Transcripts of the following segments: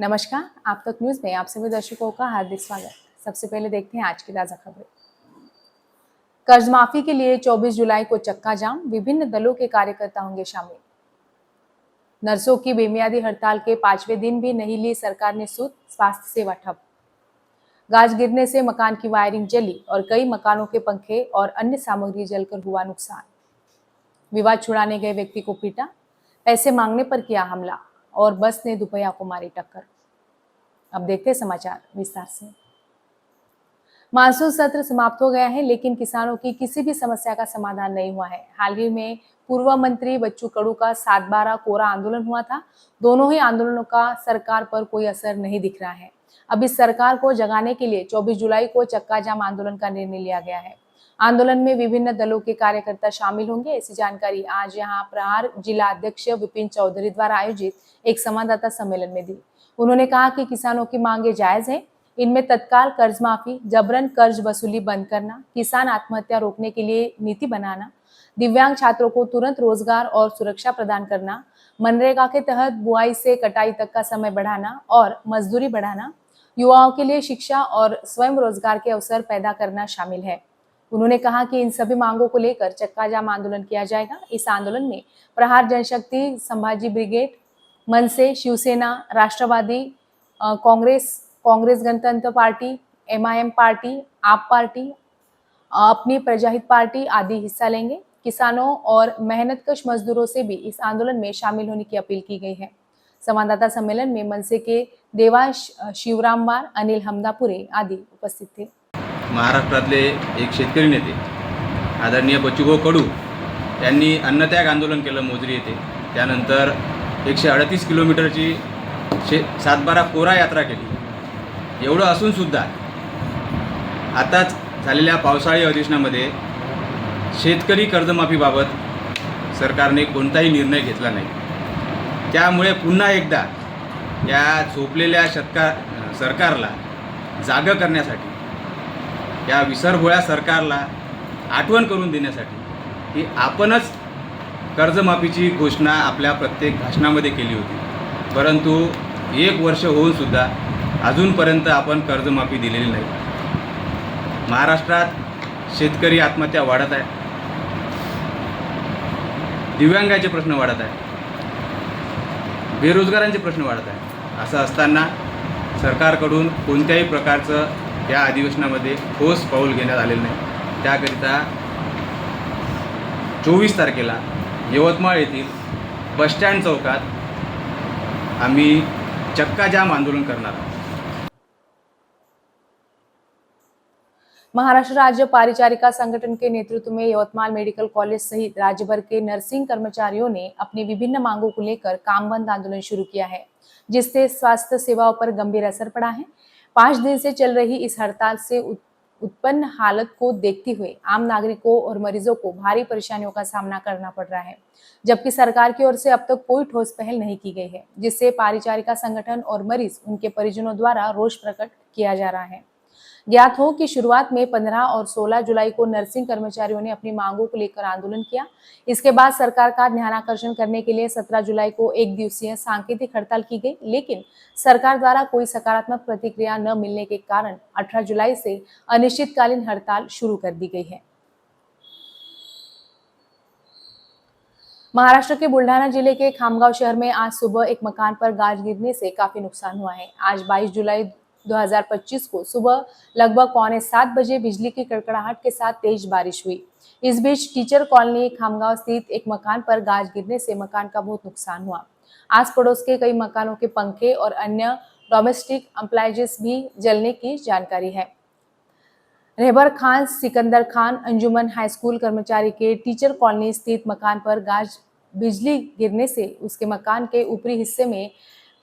नमस्कार, आप तक न्यूज़ में आप सभी दर्शकों का हार्दिक स्वागत। सबसे पहले देखते हैं आज की ताज़ा खबरें। कर्ज माफी के लिए 24 जुलाई को चक्का जाम, विभिन्न दलों के कार्यकर्ता होंगे शामिल। नर्सों की बेमियादी हड़ताल के 5वें दिन भी नहीं ली सरकार ने सूद, स्वास्थ्य सेवा ठप। गाज गिरने से मकान की वायरिंग जली और कई मकानों के पंखे और अन्य सामग्री जलकर हुआ नुकसान। विवाद छुड़ाने गए व्यक्ति को पीटा, पैसे मांगने पर किया हमला और बस ने दुपहिया को मारी टक्कर। अब देखते हैं समाचार विस्तार से। मानसून सत्र समाप्त हो गया है, लेकिन किसानों की किसी भी समस्या का समाधान नहीं हुआ है। हाल ही में पूर्व मंत्री बच्चू कडू का 7/12 कोरा आंदोलन हुआ था। दोनों ही आंदोलनों का सरकार पर कोई असर नहीं दिख रहा है। अब इस सरकार को जगाने के लिए 24 जुलाई को चक्का जाम आंदोलन का निर्णय लिया गया है। आंदोलन में विभिन्न दलों के कार्यकर्ता शामिल होंगे। ऐसी जानकारी आज यहां प्रहार जिला अध्यक्ष विपिन चौधरी द्वारा आयोजित एक संवाददाता सम्मेलन में दी। उन्होंने कहा कि किसानों की मांगे जायज है। इनमें तत्काल कर्ज माफी, जबरन कर्ज वसूली बंद करना, किसान आत्महत्या रोकने के लिए नीति बनाना, दिव्यांग छात्रों को तुरंत रोजगार और सुरक्षा प्रदान करना, मनरेगा के तहत बुआई से कटाई तक का समय बढ़ाना और मजदूरी बढ़ाना, युवाओं के लिए शिक्षा और स्वयं रोजगार के अवसर पैदा करना शामिल है। उन्होंने कहा कि इन सभी मांगों को लेकर चक्का जाम आंदोलन किया जाएगा। इस आंदोलन में प्रहार जनशक्ति, संभाजी ब्रिगेड, मनसे, शिवसेना, राष्ट्रवादी कांग्रेस गणतंत्र पार्टी, MIM पार्टी, आप पार्टी, अपनी प्रजाहित पार्टी आदि हिस्सा लेंगे। किसानों और मेहनतकश मजदूरों से भी इस आंदोलन में शामिल होने की अपील की गई है। संवाददाता सम्मेलन में मनसे के देवांश शिवरामवार, अनिल हमदापुरे आदि उपस्थित थे। महाराष्ट्रातले एक शेतकरी नेते आदरणीय बच्चूभाऊ कडू यांनी अन्नत्याग आंदोलन केलं मोजरी येथे। त्यानंतर 138 किलोमीटरची 7/12 कोरा यात्रा केली। एवढं असूनसुद्धा आताच झालेल्या पावसाळी अधिवेशनामध्ये शेतकरी कर्जमाफीबाबत सरकारने कोणताही निर्णय घेतला नाही। त्यामुळे पुन्हा एकदा या झोपलेल्या सरकारला जागं करण्यासाठी, या विसरभोळ्या सरकारला आठवण करून देण्यासाठी की आपणच कर्जमाफीची घोषणा आपल्या प्रत्येक भाषणामध्ये केली होती, परंतु 1 वर्ष होऊनसुद्धा अजूनपर्यंत आपण कर्जमाफी दिलेली नाही। महाराष्ट्रात शेतकरी आत्महत्या वाढत आहे, दिव्यांगाचे प्रश्न वाढत आहे, बेरोजगारांचे प्रश्न वाढत आहे। असं असताना सरकारकडून कोणत्याही प्रकारचं या अधिवेशनामध्ये ठोस पाऊल घेण्यात आलेलं नाही। त्याकरिता 24 तारखेला यवतमाळ येथील बसस्टँड चौकात आम्ही चक्का जाम आंदोलन करणार आहोत। महाराष्ट्र राज्य परिचारिका संगठन के नेतृत्व में यवतमाल मेडिकल कॉलेज सहित राज्य भर के नर्सिंग कर्मचारियों ने अपनी विभिन्न मांगों को लेकर काम बंद आंदोलन शुरू किया है, जिससे स्वास्थ्य सेवाओं पर गंभीर असर पड़ा है। 5 दिन से चल रही इस हड़ताल से उत्पन्न हालत को देखते हुए आम नागरिकों और मरीजों को भारी परेशानियों का सामना करना पड़ रहा है, जबकि सरकार की ओर से अब तक कोई ठोस पहल नहीं की गई है, जिससे परिचारिका संगठन और मरीज उनके परिजनों द्वारा रोष प्रकट किया जा रहा है। ज्ञात हो कि शुरुआत में 15 और 16 जुलाई को नर्सिंग कर्मचारियों ने अपनी मांगों को लेकर आंदोलन किया। इसके बाद सरकार का ध्यानाकर्षण करने के लिए 17 जुलाई को 1 दिवसीय सांकेतिक हड़ताल की गई, लेकिन सरकार द्वारा कोई सकारात्मक प्रतिक्रिया न मिलने के कारण 18 जुलाई से अनिश्चितकालीन हड़ताल शुरू कर दी गई है। महाराष्ट्र के बुल्ढाना जिले के खामगांव शहर में आज सुबह एक मकान पर गाज गिरने से काफी नुकसान हुआ है। आज 22 जुलाई 2025 को सुबह लगभग 6:45 बजे बिजली की कड़कड़ाहट के साथ तेज बारिश हुई। इस बीच टीचर कॉलोनी खामगांव स्थित एक मकान पर गाज गिरने से मकान का बहुत नुकसान हुआ। आस पड़ोस के कई मकानों के पंखे और अन्य डोमेस्टिक अप्लायंसेस भी जलने की जानकारी है। रहबर खान सिकंदर खान अंजुमन हाई स्कूल कर्मचारी के टीचर कॉलोनी स्थित मकान पर गाज बिजली गिरने से उसके मकान के ऊपरी हिस्से में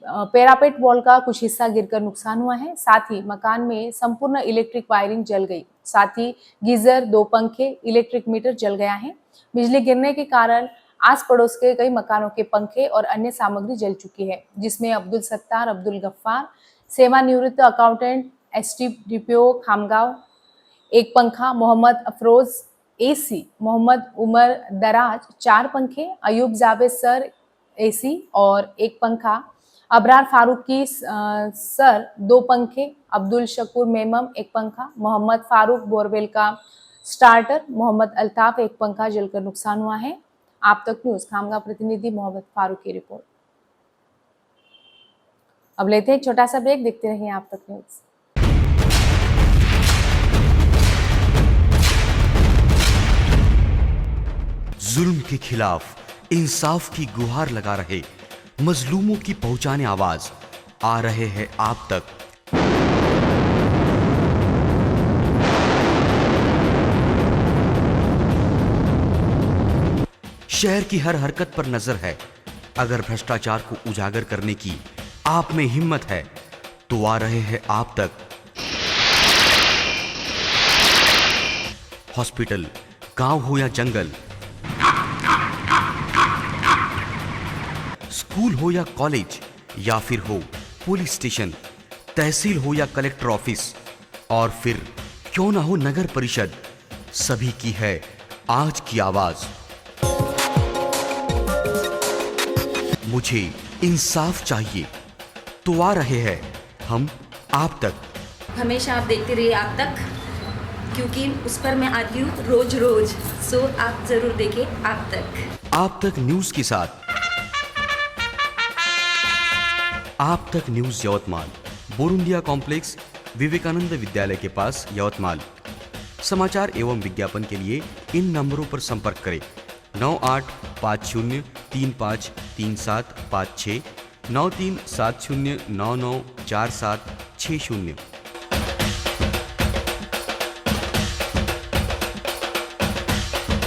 पैरापेट वॉल का कुछ हिस्सा गिरकर नुकसान हुआ है। साथ ही मकान में संपूर्ण इलेक्ट्रिक वायरिंग जल गई। साथ ही गीजर, 2 पंखे, इलेक्ट्रिक मीटर जल गया है। बिजली गिरने के कारण आस पड़ोस के कई मकानों के पंखे और अन्य सामग्री जल चुकी है, जिसमें अब्दुल सत्तार अब्दुल गफ्फार, सेवानिवृत्त अकाउंटेंट, STDPO खामगांव, एक पंखा, मोहम्मद अफरोज AC, मोहम्मद उमर दराज 4 पंखे, अयूब जावेद सर AC और एक पंखा, अबरार फारूकी सर 2 पंखे, अब्दुल शकूर मेमम 1 पंखा, मोहम्मद फारूक बोरवेल का स्टार्टर, मोहम्मद अल्ताफ 1 पंखा जलकर नुकसान हुआ है। आप तक न्यूज खामगा प्रतिनिधि मोहम्मद फारूक की रिपोर्ट। अब लेते हैं एक छोटा सा ब्रेक, देखते रहिए आप तक न्यूज। जुल्म के खिलाफ इंसाफ की गुहार लगा रहे मजलूमों की पहुंचाने आवाज आ रहे हैं आप तक। शहर की हर हरकत पर नजर है। अगर भ्रष्टाचार को उजागर करने की आप में हिम्मत है तो आ रहे हैं आप तक। हॉस्पिटल, गांव हो या जंगल, स्कूल हो या कॉलेज, या फिर हो पुलिस स्टेशन, तहसील हो या कलेक्टर ऑफिस, और फिर क्यों ना हो नगर परिषद, सभी की है आज की आवाज। मुझे इंसाफ चाहिए तो आ रहे हैं हम आप तक। हमेशा आप देखते रहिए आप तक, क्योंकि उस पर मैं आती हूँ रोज रोज। सो आप जरूर देखें आप तक न्यूज के साथ। आप तक न्यूज यवतमाल, बोरुंदिया कॉम्प्लेक्स, विवेकानंद विद्यालय के पास यवतमाल। समाचार एवं विज्ञापन के लिए इन नंबरों पर संपर्क करें 9850353756, 9370994760।